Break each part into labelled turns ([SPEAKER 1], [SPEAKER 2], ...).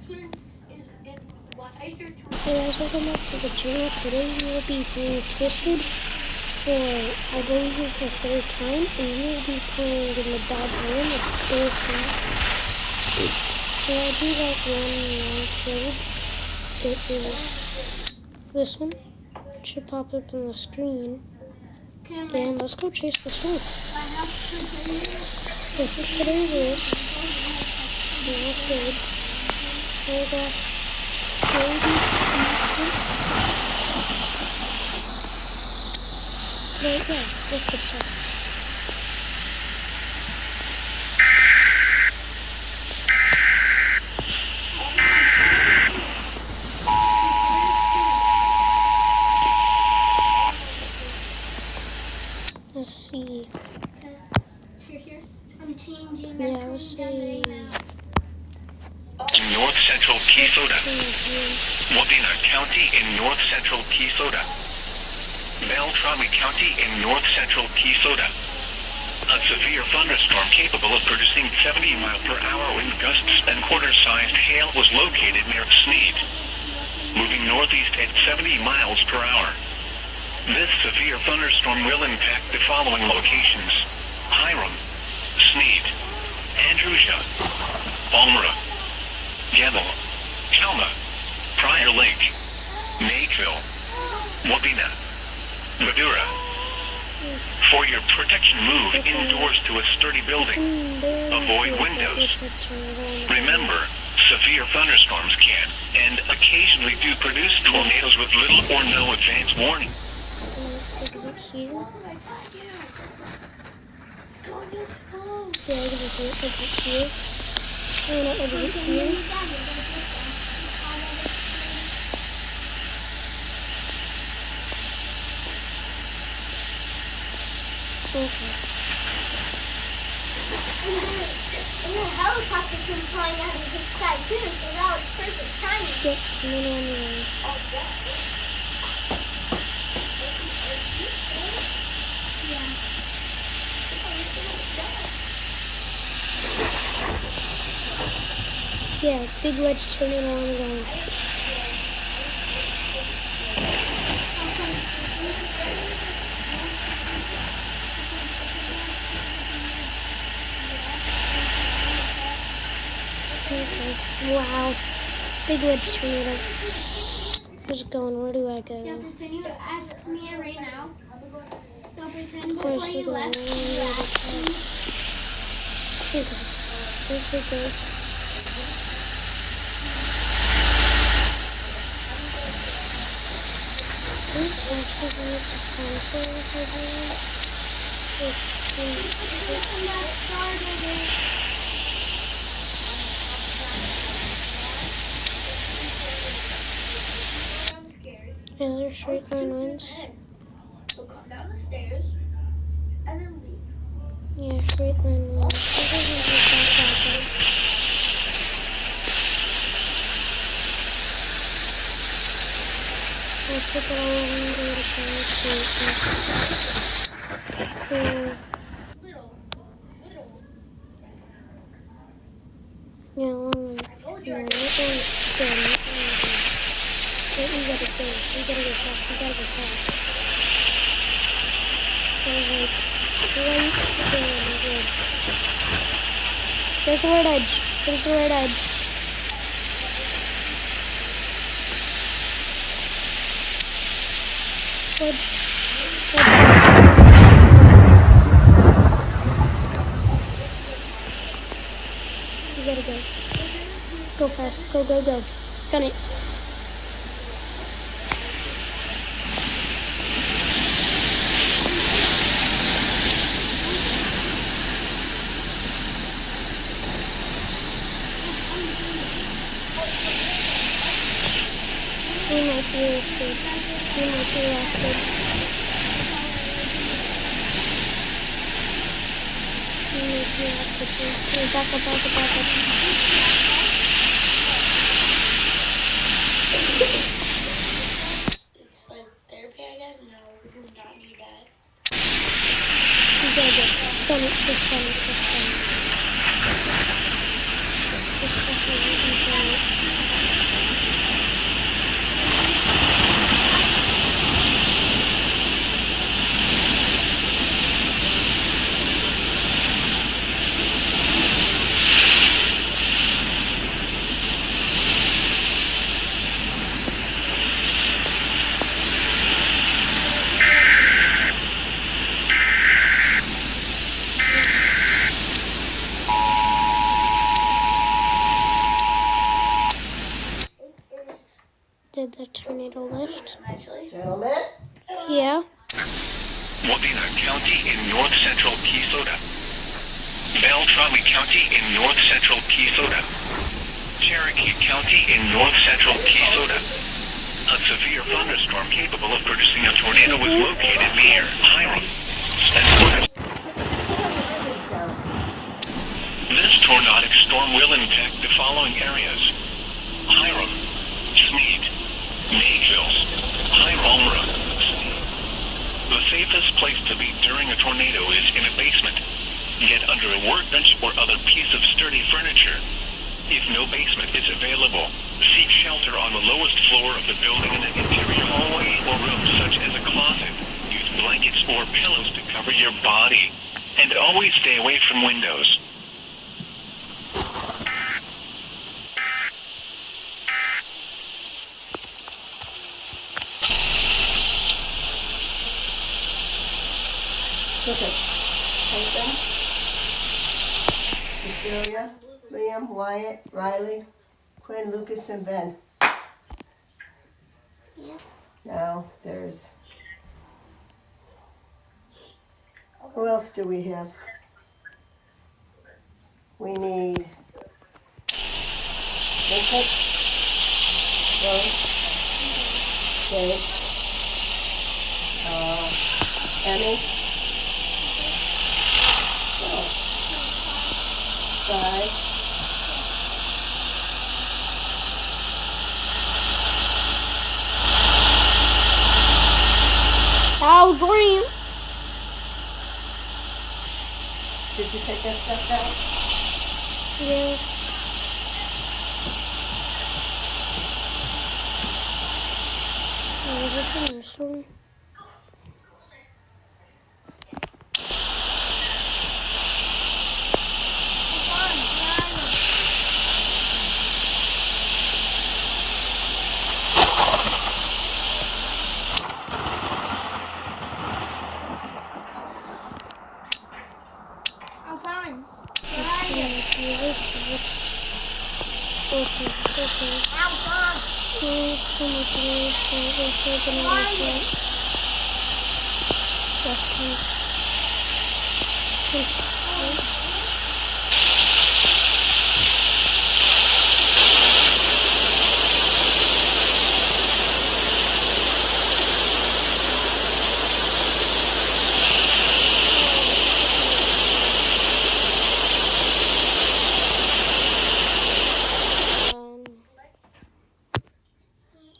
[SPEAKER 1] Hey guys, welcome back to the channel. Today we will be playing Twisted for, I believe, the third time, and we will be playing in the bad room. It's awesome. Yeah, I do like one code. It is this one. It should pop up on the screen. And let's go chase the storm. This is today's list. Not good. Paragraph 30. But yeah, let's get started. Let's see.
[SPEAKER 2] Here. I'm changing.
[SPEAKER 1] Yeah, let's see.
[SPEAKER 3] North Central Minnesota. Wabena County in North Central Minnesota. Beltrami County in North Central Minnesota. A severe thunderstorm capable of producing 70 mile per hour wind gusts and quarter-sized hail was located near Sneed, moving northeast at 70 miles per hour. This severe thunderstorm will impact the following locations: Hiram, Sneed, Andrewsha, Palmyra, Gebel, Kalma, Prior Lake, Nakeville, Wabena, Madura. For your protection, move indoors to a sturdy building. Avoid windows. Remember, severe thunderstorms can, and occasionally do, produce tornadoes with little or no advance warning.
[SPEAKER 1] Is it here? Yeah, I guess it's here. I'm gonna edit it here. Okay.
[SPEAKER 2] And the helicopter came flying out of the sky too, so that was perfect timing.
[SPEAKER 1] Yep, and then on the way. Yeah, big wedge turning on the line. Okay. Wow. Big wedge tornado. Where's it going? Where do I go?
[SPEAKER 2] Yeah, pretend you ask me right now. No, pretend
[SPEAKER 1] Of
[SPEAKER 2] before
[SPEAKER 1] course
[SPEAKER 2] you
[SPEAKER 1] you
[SPEAKER 2] left,
[SPEAKER 1] go.
[SPEAKER 2] you asked me.
[SPEAKER 1] Okay. Where's it go? Is there straight line winds?
[SPEAKER 2] So come down the stairs and then leave.
[SPEAKER 1] Yeah, straight line winds. Let's look at all of them. Go to straight. Yeah, long way. Yeah, we're going good. Wait, we gotta go. We gotta go fast. We gotta go fast. Alright. Good. There's the red edge. There's the red edge. Wedge. You gotta go. Go fast. Go. Gun it. We might be arrested. Back up.
[SPEAKER 2] It's like therapy, I guess. No, we do not need that.
[SPEAKER 1] You gotta go. Gun it. Just gun it. did the tornado lift.
[SPEAKER 4] Gentlemen?
[SPEAKER 1] Yeah.
[SPEAKER 3] Wadena County in north central Keysota. Beltrami County in north central Keysota. Cherokee County in north central Keysota. A severe thunderstorm capable of producing a tornado was located near Hiram. This tornadic storm will impact the following areas: Hiram, Sneed, Mayville, High Almra. The safest place to be during a tornado is in a basement. Get under a workbench or other piece of sturdy furniture. If no basement is available, seek shelter on the lowest floor of the building in an interior hallway or room such as a closet. Use blankets or pillows to cover your body. And always stay away from windows.
[SPEAKER 4] Look at Nathan, Cecilia, Liam, Wyatt, Riley, Quinn, Lucas, and Ben.
[SPEAKER 2] Yeah.
[SPEAKER 4] Now there's... Who else do we have? We need Vincent, Rose, Dave, Emmy, Sai,
[SPEAKER 1] I'll dream.
[SPEAKER 4] did you take that stuff down?
[SPEAKER 1] Yeah. Oh, is this in the store?
[SPEAKER 2] Alphonse,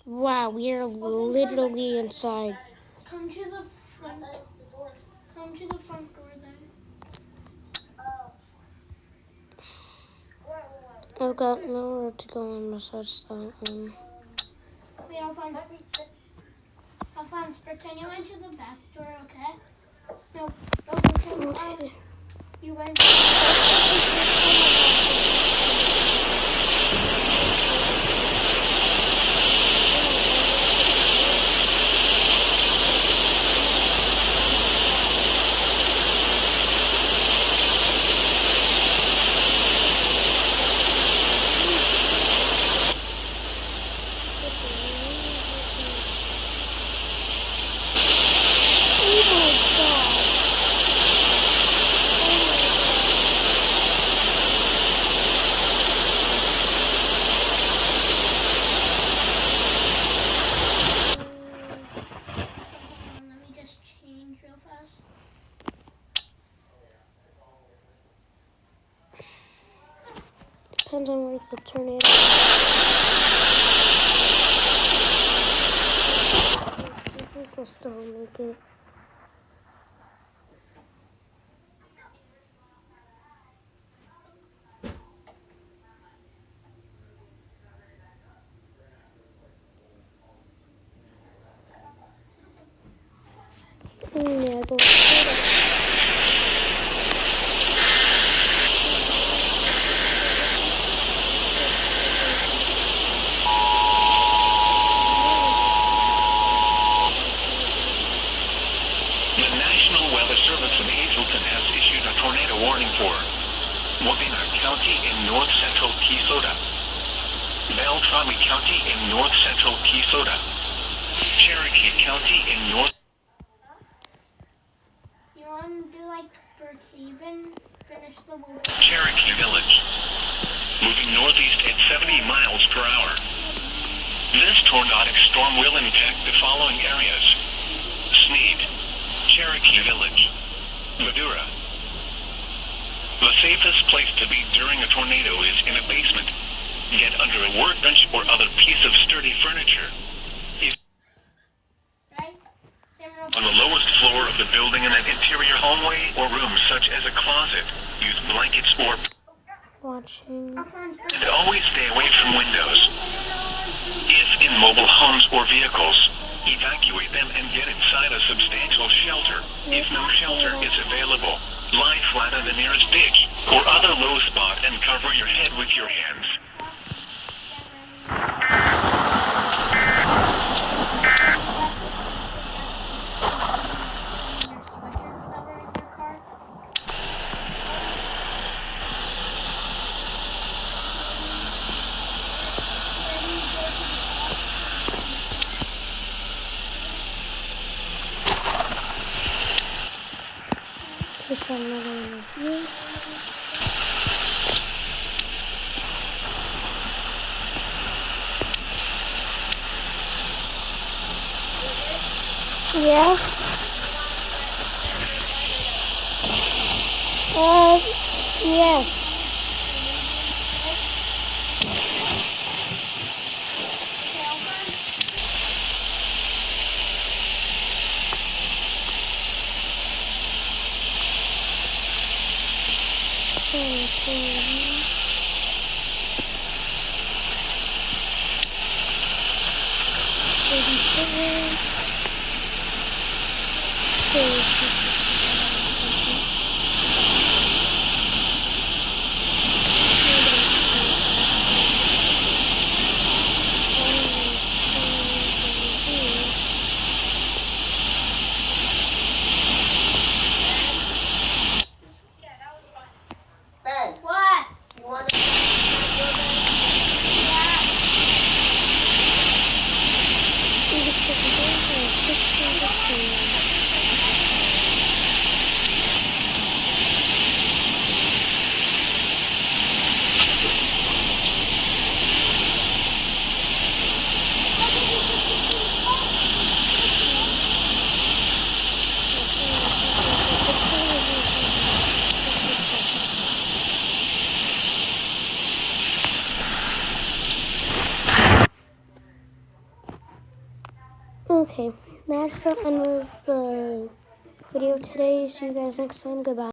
[SPEAKER 1] Wow, we are literally inside.
[SPEAKER 2] come to the front. Come to the front door then.
[SPEAKER 1] I've got nowhere to go on besides that one.
[SPEAKER 2] Wait, Alphonse, pretend you went to the back door, okay? No, pretend
[SPEAKER 1] Okay.
[SPEAKER 2] you went. Let me just change real fast.
[SPEAKER 1] Depends on where the tornado I think we'll still make it. Yeah, go.
[SPEAKER 3] The National Weather Service in Hazleton has issued a tornado warning for Wadena County in north central Keysota. Beltrami County in north central Keysota. Cherokee County in north.
[SPEAKER 2] You want to do like Brookhaven? Finish the whole.
[SPEAKER 3] Cherokee Village. Moving northeast at 70 miles per hour. This tornadic storm will impact the following areas: Sneed, Cherokee Village, Madura. The safest place to be during a tornado is in a basement. Get under a workbench or other piece of sturdy furniture.
[SPEAKER 2] Right?
[SPEAKER 3] On the lowest floor of the building in an interior hallway or room such as a closet, use blankets or...
[SPEAKER 1] Watching.
[SPEAKER 3] And always stay away from windows. If in mobile homes or vehicles, evacuate them and get inside a substantial shelter. If no shelter is available, lie flat on the nearest ditch or other low spot and cover your head with your hands.
[SPEAKER 1] Just another review. Yeah. Yes.
[SPEAKER 4] Ben,
[SPEAKER 2] What?
[SPEAKER 4] you want to...
[SPEAKER 1] Okay, that's the end of the video today. See you guys next time. Goodbye.